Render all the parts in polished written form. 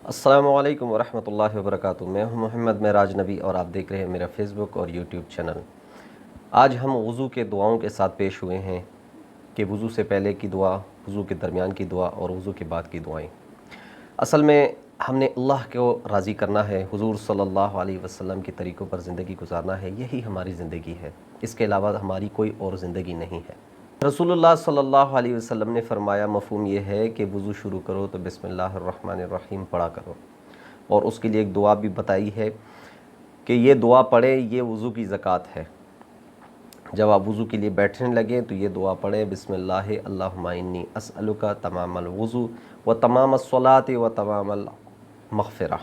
السلام علیکم ورحمۃ اللہ وبرکاتہ۔ میں ہوں محمد معراج نبی اور آپ دیکھ رہے ہیں میرا فیس بک اور یوٹیوب چینل۔ آج ہم وضو کے دعاؤں کے ساتھ پیش ہوئے ہیں کہ وضو سے پہلے کی دعا، وضو کے درمیان کی دعا اور وضو کے بعد کی دعائیں۔ اصل میں ہم نے اللہ کو راضی کرنا ہے، حضور صلی اللہ علیہ وسلم کے طریقوں پر زندگی گزارنا ہے، یہی ہماری زندگی ہے، اس کے علاوہ ہماری کوئی اور زندگی نہیں ہے۔ رسول اللہ صلی اللہ علیہ وسلم نے فرمایا، مفہوم یہ ہے کہ وضو شروع کرو تو بسم اللہ الرحمن الرحیم پڑھا کرو، اور اس کے لیے ایک دعا بھی بتائی ہے کہ یہ دعا پڑھیں، یہ وضو کی زکوٰۃ ہے۔ جب آپ وضو کے لیے بیٹھنے لگیں تو یہ دعا پڑھیں، بسم اللہ اللہم انی اسألک تمام الوضو و تمام الصلاۃ و تمام المغفرہ۔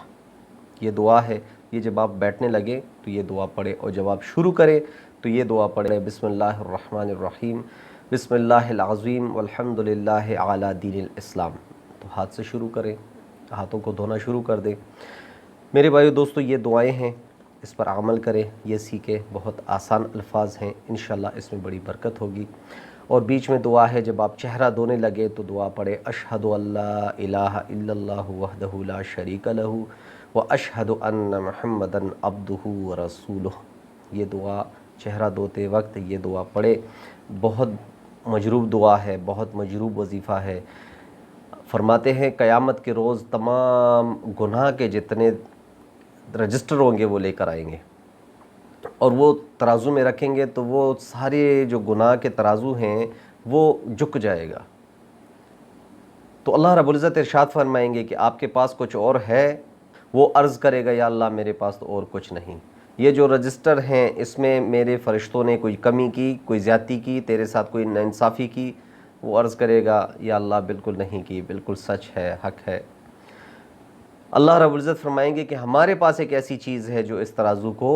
یہ دعا ہے، یہ جب آپ بیٹھنے لگیں تو یہ دعا پڑھیں، اور جب آپ شروع کریں تو یہ دعا پڑھیں، بسم اللہ الرحمن الرحیم بسم اللہ العظیم والحمد للہ علی دین الاسلام۔ تو ہاتھ سے شروع کریں، ہاتھوں کو دھونا شروع کر دیں۔ میرے بھائیو دوستو، یہ دعائیں ہیں، اس پر عمل کریں، یہ سیکھیں، بہت آسان الفاظ ہیں، انشاءاللہ اس میں بڑی برکت ہوگی۔ اور بیچ میں دعا ہے، جب آپ چہرہ دھونے لگے تو دعا پڑھیں، اشہد ان لا الہ الا اللہ وحدہ لا شریک لہ واشہد ان محمدا عبدہ ورسولہ۔ یہ دعا چہرہ دھوتے وقت یہ دعا پڑھے، بہت مجروب دعا ہے، بہت مجروب وظیفہ ہے۔ فرماتے ہیں قیامت کے روز تمام گناہ کے جتنے رجسٹر ہوں گے وہ لے کر آئیں گے، اور وہ ترازو میں رکھیں گے تو وہ سارے جو گناہ کے ترازو ہیں وہ جھک جائے گا۔ تو اللہ رب العزت ارشاد فرمائیں گے کہ آپ کے پاس کچھ اور ہے؟ وہ عرض کرے گا، یا اللہ میرے پاس تو اور کچھ نہیں۔ یہ جو رجسٹر ہیں اس میں میرے فرشتوں نے کوئی کمی کی، کوئی زیادتی کی، تیرے ساتھ کوئی ناانصافی کی؟ وہ عرض کرے گا، یا اللہ بالکل نہیں کی، بالکل سچ ہے، حق ہے۔ اللہ رب العزت فرمائیں گے کہ ہمارے پاس ایک ایسی چیز ہے جو اس ترازو کو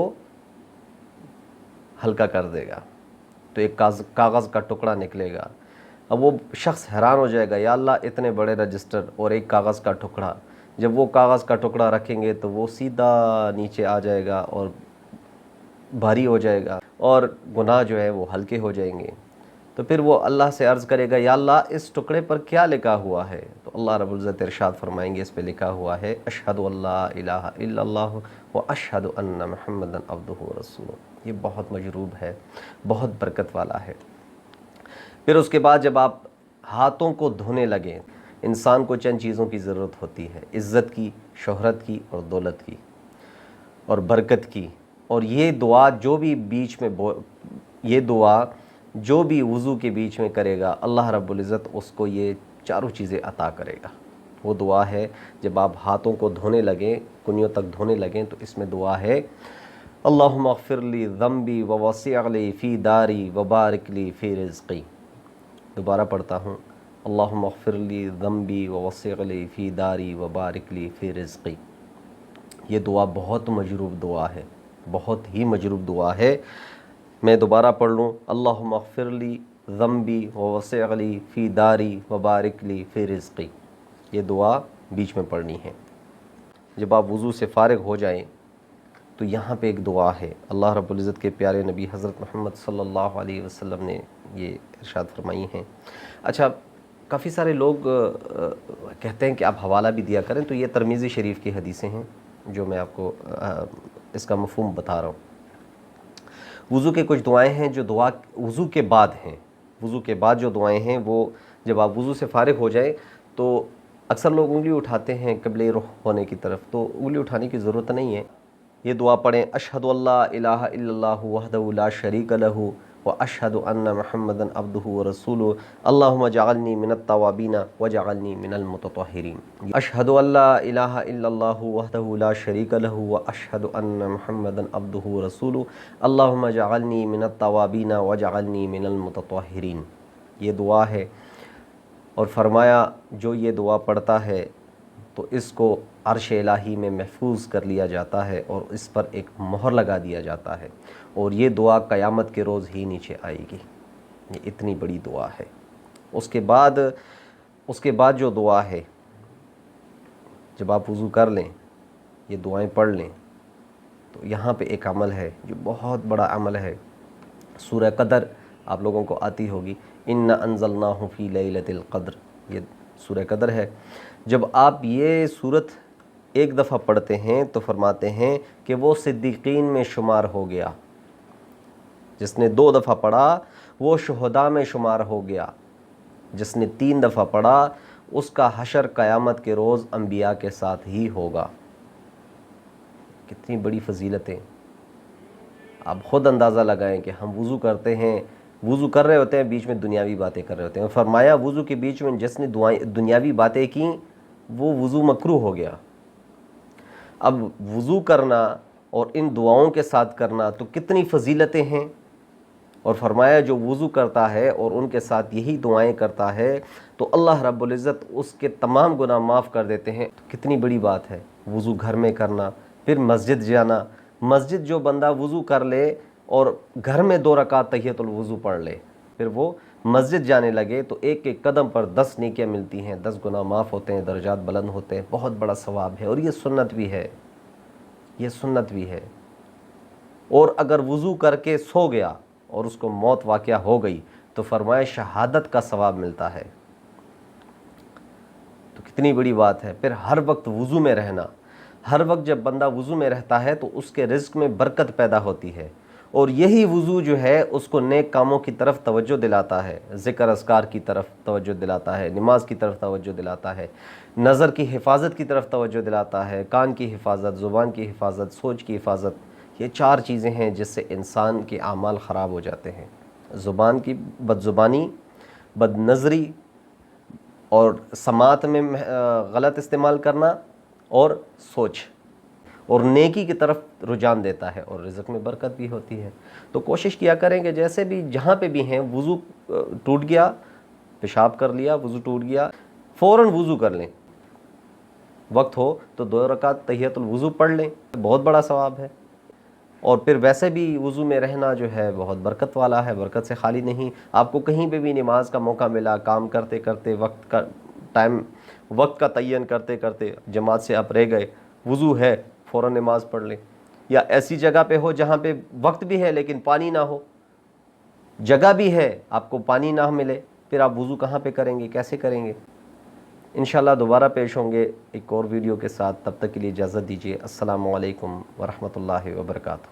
ہلکا کر دے گا۔ تو ایک کاغذ کا ٹکڑا نکلے گا۔ اب وہ شخص حیران ہو جائے گا، یا اللہ اتنے بڑے رجسٹر اور ایک کاغذ کا ٹکڑا۔ جب وہ کاغذ کا ٹکڑا رکھیں گے تو وہ سیدھا نیچے آ جائے گا اور بھاری ہو جائے گا، اور گناہ جو ہے وہ ہلکے ہو جائیں گے۔ تو پھر وہ اللہ سے عرض کرے گا، یا اللہ اس ٹکڑے پر کیا لکھا ہوا ہے؟ تو اللہ رب العزت ارشاد فرمائیں گے، اس پہ لکھا ہوا ہے اشہد ان لا الہ الا اللہ واشہد ان محمدا عبدہ ورسولہ۔ یہ بہت مجروب ہے، بہت برکت والا ہے۔ پھر اس کے بعد جب آپ ہاتھوں کو دھونے لگیں، انسان کو چند چیزوں کی ضرورت ہوتی ہے، عزت کی، شہرت کی اور دولت کی اور برکت کی۔ اور یہ دعا جو بھی بیچ میں یہ دعا جو بھی وضو کے بیچ میں کرے گا، اللہ رب العزت اس کو یہ چاروں چیزیں عطا کرے گا۔ وہ دعا ہے، جب آپ ہاتھوں کو دھونے لگیں، کنیوں تک دھونے لگیں، تو اس میں دعا ہے، اللہم اغفر لی ذنبی ووسع لی فی داری وبارک لی فی رزقی۔ دوبارہ پڑھتا ہوں، اللہم اغفر لی ذنبی ووسع لی فی داری وبارک لی فی رزقی۔ یہ دعا بہت مجروب دعا ہے، بہت ہی مجروب دعا ہے۔ میں دوبارہ پڑھ لوں، اللہم اغفر لی ذنبی ووسع لی فی داری وبارک لی فی رزقی۔ یہ دعا بیچ میں پڑھنی ہے۔ جب آپ وضو سے فارغ ہو جائیں تو یہاں پہ ایک دعا ہے، اللہ رب العزت کے پیارے نبی حضرت محمد صلی اللہ علیہ وسلم نے یہ ارشاد فرمائی ہیں۔ اچھا، کافی سارے لوگ کہتے ہیں کہ آپ حوالہ بھی دیا کریں، تو یہ ترمذی شریف کی حدیثیں ہیں جو میں آپ کو اس کا مفہوم بتا رہا ہوں۔ وضو کے کچھ دعائیں ہیں جو دعا وضو کے بعد ہیں، وضو کے بعد جو دعائیں ہیں وہ جب آپ وضو سے فارغ ہو جائیں تو اکثر لوگ انگلی اٹھاتے ہیں قبلہ رخ ہونے کی طرف، تو انگلی اٹھانے کی ضرورت نہیں ہے۔ یہ دعا پڑھیں، اشہد ان لا الہ الا اللہ وحدہ لا شریک لہ واشہد ان محمدا عبدہ ورسولہ اللہم اجعلنی من التوابین واجعلنی من المتطہرین۔ اشہد ان لا الہ الا اللہ وحدہ لا شریک لہ واشہد ان محمدا عبدہ ورسولہ اللہم اجعلنی من التوابین واجعلنی من المتطہرین۔ یہ دعا ہے، اور فرمایا جو یہ دعا پڑھتا ہے تو اس کو عرش الہی میں محفوظ کر لیا جاتا ہے اور اس پر ایک مہر لگا دیا جاتا ہے، اور یہ دعا قیامت کے روز ہی نیچے آئے گی۔ یہ اتنی بڑی دعا ہے۔ اس کے بعد جو دعا ہے، جب آپ وضو کر لیں، یہ دعائیں پڑھ لیں، تو یہاں پہ ایک عمل ہے جو بہت بڑا عمل ہے۔ سورہ قدر آپ لوگوں کو آتی ہوگی، اِنَّا أَنزَلْنَاهُ فِي لَيْلَةِ الْقَدْرِ، یہ سورہ قدر ہے۔ جب آپ یہ سورت ایک دفعہ پڑھتے ہیں تو فرماتے ہیں کہ وہ صدیقین میں شمار ہو گیا، جس نے 2 دفعہ پڑھا وہ شہداء میں شمار ہو گیا، جس نے 3 دفعہ پڑھا اس کا حشر قیامت کے روز انبیاء کے ساتھ ہی ہوگا۔ کتنی بڑی فضیلتیں، آپ خود اندازہ لگائیں کہ ہم وضو کرتے ہیں، وضو کر رہے ہوتے ہیں، بیچ میں دنیاوی باتیں کر رہے ہوتے ہیں۔ فرمایا وضو کے بیچ میں جس نے دنیاوی باتیں کیں وہ وضو مکروہ ہو گیا۔ اب وضو کرنا اور ان دعاؤں کے ساتھ کرنا تو کتنی فضیلتیں ہیں، اور فرمایا جو وضو کرتا ہے اور ان کے ساتھ یہی دعائیں کرتا ہے تو اللہ رب العزت اس کے تمام گناہ معاف کر دیتے ہیں۔ کتنی بڑی بات ہے وضو گھر میں کرنا، پھر مسجد جانا۔ مسجد جو بندہ وضو کر لے اور گھر میں 2 رکعت تحیۃ الوضو پڑھ لے، پھر وہ مسجد جانے لگے تو ایک ایک قدم پر 10 نیکیاں ملتی ہیں، 10 گناہ معاف ہوتے ہیں، درجات بلند ہوتے ہیں، بہت بڑا ثواب ہے، اور یہ سنت بھی ہے، یہ سنت بھی ہے۔ اور اگر وضو کر کے سو گیا اور اس کو موت واقعہ ہو گئی تو فرمایا شہادت کا ثواب ملتا ہے۔ تو کتنی بڑی بات ہے۔ پھر ہر وقت وضو میں رہنا، ہر وقت جب بندہ وضو میں رہتا ہے تو اس کے رزق میں برکت پیدا ہوتی ہے، اور یہی وضو جو ہے اس کو نیک کاموں کی طرف توجہ دلاتا ہے، ذکر اذکار کی طرف توجہ دلاتا ہے، نماز کی طرف توجہ دلاتا ہے، نظر کی حفاظت کی طرف توجہ دلاتا ہے، کان کی حفاظت، زبان کی حفاظت، سوچ کی حفاظت۔ یہ 4 چیزیں ہیں جس سے انسان کے اعمال خراب ہو جاتے ہیں۔ زبان کی بد زبانی، بد نظری، اور سماعت میں غلط استعمال کرنا، اور سوچ، اور نیکی کی طرف رجحان دیتا ہے، اور رزق میں برکت بھی ہوتی ہے۔ تو کوشش کیا کریں کہ جیسے بھی جہاں پہ بھی ہیں، وضو ٹوٹ گیا، پیشاب کر لیا، وضو ٹوٹ گیا، فوراً وضو کر لیں، وقت ہو تو 2 رکعت تحیۃ الوضو پڑھ لیں، بہت بڑا ثواب ہے۔ اور پھر ویسے بھی وضو میں رہنا جو ہے بہت برکت والا ہے، برکت سے خالی نہیں۔ آپ کو کہیں پہ بھی نماز کا موقع ملا، کام کرتے کرتے وقت کا تعین کرتے کرتے جماعت سے آپ رہ گئے، وضو ہے فوراً نماز پڑھ لیں۔ یا ایسی جگہ پہ ہو جہاں پہ وقت بھی ہے لیکن پانی نہ ہو، جگہ بھی ہے آپ کو پانی نہ ملے، پھر آپ وضو کہاں پہ کریں گے، کیسے کریں گے؟ انشاءاللہ دوبارہ پیش ہوں گے ایک اور ویڈیو کے ساتھ، تب تک کے لیے اجازت دیجیے۔ السلام علیکم ورحمۃ اللہ وبرکاتہ۔